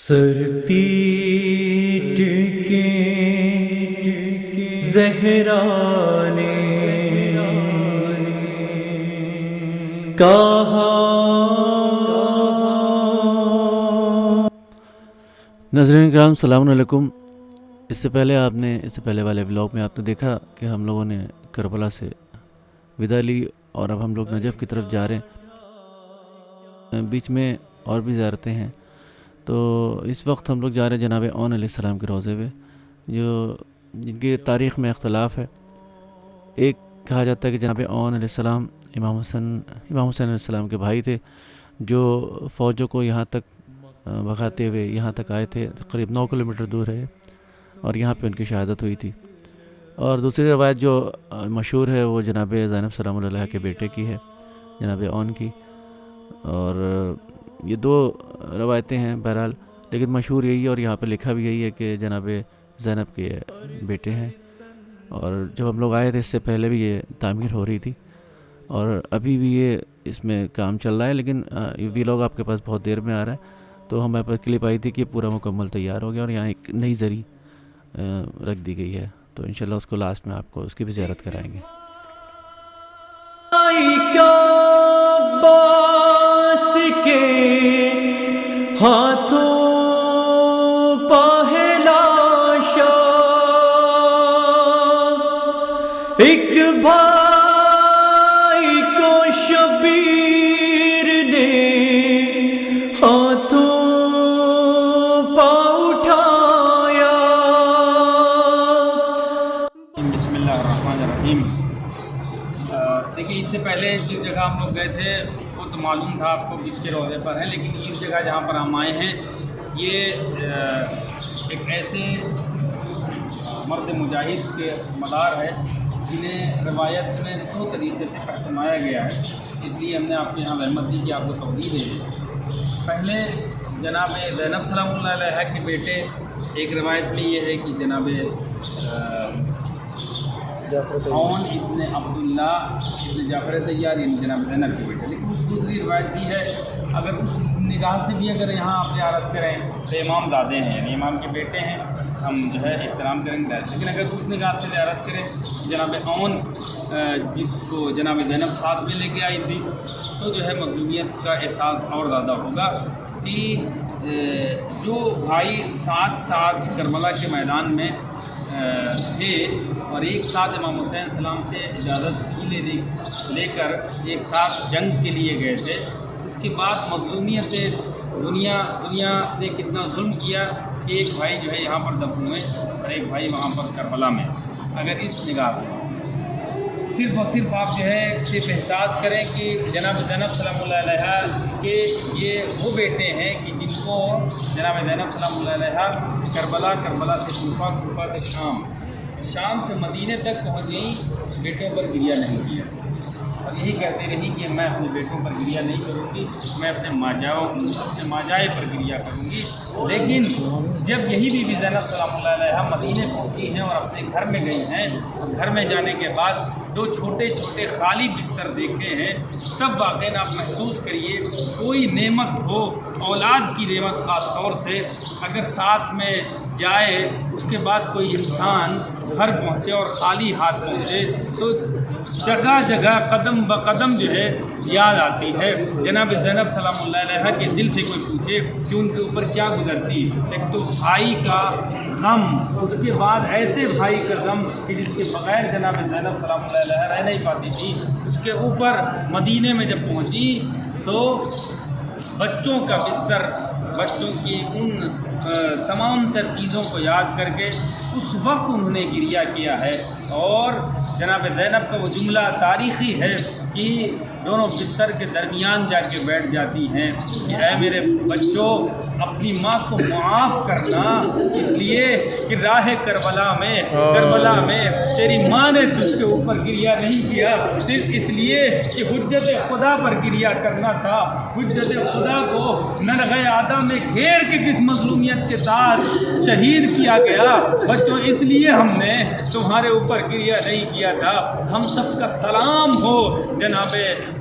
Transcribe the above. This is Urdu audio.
سر پیٹ کے زہرا نے کہا۔ ناظرین کرام السلام علیکم۔ اس سے پہلے والے ولاگ میں آپ نے دیکھا کہ ہم لوگوں نے کربلا سے ودا لی اور اب ہم لوگ نجف کی طرف جا رہے ہیں۔ بیچ میں اور بھی زیارتیں ہیں، تو اس وقت ہم لوگ جا رہے ہیں جناب اون علیہ السلام کے روضے پہ، جن کی تاریخ میں اختلاف ہے۔ ایک کہا جاتا ہے کہ جناب اون علیہ السلام امام حسین علیہ السلام کے بھائی تھے، جو فوجوں کو یہاں تک بھگاتے ہوئے یہاں تک آئے تھے، قریب 9 کلومیٹر دور ہے، اور یہاں پہ ان کی شہادت ہوئی تھی۔ اور دوسری روایت جو مشہور ہے وہ جناب زینب سلام اللہ علیہ کے بیٹے کی ہے، جناب اون کی۔ اور یہ 2 روایتیں ہیں بہرحال، لیکن مشہور یہی ہے اور یہاں پہ لکھا بھی یہی ہے کہ جناب زینب کے بیٹے ہیں۔ اور جب ہم لوگ آئے تھے اس سے پہلے بھی یہ تعمیر ہو رہی تھی، اور ابھی بھی یہ اس میں کام چل رہا ہے، لیکن یہ ویلاگ آپ کے پاس بہت دیر میں آ رہا ہے، تو ہمارے پاس کلپ آئی تھی کہ پورا مکمل تیار ہو گیا اور یہاں ایک نئی زری رکھ دی گئی ہے، تو انشاءاللہ اس کو لاسٹ میں آپ کو اس کی بھی زیارت کرائیں گے۔ ہاتھوں پہلاشا ایک بھائی کو شبیر نے ہاتھوں پا اٹھایا۔ بسم اللہ الرحمن الرحیم۔ دیکھیے، اس سے پہلے جس جگہ ہم لوگ گئے تھے وہ تو معلوم تھا آپ کو کس کے روضے پر ہے، لیکن اس جگہ جہاں پر ہم آئے ہیں یہ ایک ایسے مرد مجاہد کے مدار ہے جنہیں روایت میں 2 طریقے سے پہچانایا گیا ہے، اس لیے ہم نے آپ کے یہاں رحمت دی کہ آپ کو توضیح دیں۔ پہلے جناب زینب سلام اللہ علیہ کے بیٹے، ایک روایت میں یہ ہے کہ جناب اون ابن عبداللہ ابن جعفر طیار یعنی جناب زینب کے بیٹے، لیکن دوسری روایت بھی ہے، اگر اس نگاہ سے بھی اگر یہاں آپ زیارت کریں تو امام زادے ہیں، یعنی امام کے بیٹے ہیں، ہم جو ہے احترام کریں گے، لیکن اگر اس نگاہ سے زیارت کریں جناب اون جس کو جناب زینب ساتھ میں لے کے آئی تھی، تو جو ہے مظلومیت کا احساس اور زیادہ ہوگا کہ جو بھائی ساتھ کربلا کے میدان میں تھے اور ایک ساتھ امام حسین السلام سے اجازت لے کر ایک ساتھ جنگ کے لیے گئے تھے، اس کے بعد مظلومیت سے دنیا نے کتنا ظلم کیا کہ ایک بھائی جو ہے یہاں پر دفن ہوئے اور ایک بھائی وہاں پر کربلا میں۔ اگر اس نگاہ سے صرف اور صرف آپ جو ہے صرف احساس کریں کہ جناب زینب سلام اللہ علیہ کے یہ وہ بیٹے ہیں کہ جن کو جناب زینب سلام اللہ علیہ کربلا سے کوفہ سے شام سے مدینے تک پہنچ گئی، بیٹوں پر گریہ نہیں کیا، اور یہی کہتی رہی کہ میں اپنے بیٹوں پر گریہ نہیں کروں گی، میں اپنے ماجائے پر گریہ کروں گی۔ لیکن جب یہی بی بی زینب سلام اللہ علیہ مدینے پہنچی ہیں اور اپنے گھر میں گئی ہیں، اور گھر میں جانے کے بعد 2 چھوٹے خالی بستر دیکھے ہیں، تب واقعی آپ محسوس کریے کوئی نعمت ہو، اولاد کی نعمت خاص طور سے اگر ساتھ میں جائے، اس کے بعد کوئی انسان گھر پہنچے اور خالی ہاتھ پہنچے تو جگہ قدم بقدم جو ہے یاد آتی ہے۔ جناب زینب سلام اللہ علیہ کے دل سے کوئی پوچھے کہ ان کے اوپر کیا گزرتی، ایک تو بھائی کا غم، اس کے بعد ایسے بھائی کا غم کہ جس کے بغیر جناب زینب سلام اللہ علیہ رہ نہیں پاتی تھی، اس کے اوپر مدینے میں جب پہنچی تو بچوں کا بستر، بچوں کی ان تمام تر چیزوں کو یاد کر کے اس وقت انہوں نے گریہ کیا ہے۔ اور جناب زینب کا وہ جملہ تاریخی ہے کہ دونوں بستر کے درمیان جا کے بیٹھ جاتی ہیں کہ اے میرے بچوں، اپنی ماں کو معاف کرنا، اس لیے کہ راہ کربلا میں تیری ماں نے تجھ کے اوپر گریہ نہیں کیا، صرف اس لیے کہ حجت خدا پر گریہ کرنا تھا، حجت خدا کو نرغہ آدم میں گھیر کے کس مظلومیت کے ساتھ شہید کیا گیا۔ بچوں، اس لیے ہم نے تمہارے اوپر گریہ نہیں کیا تھا۔ ہم سب کا سلام ہو جناب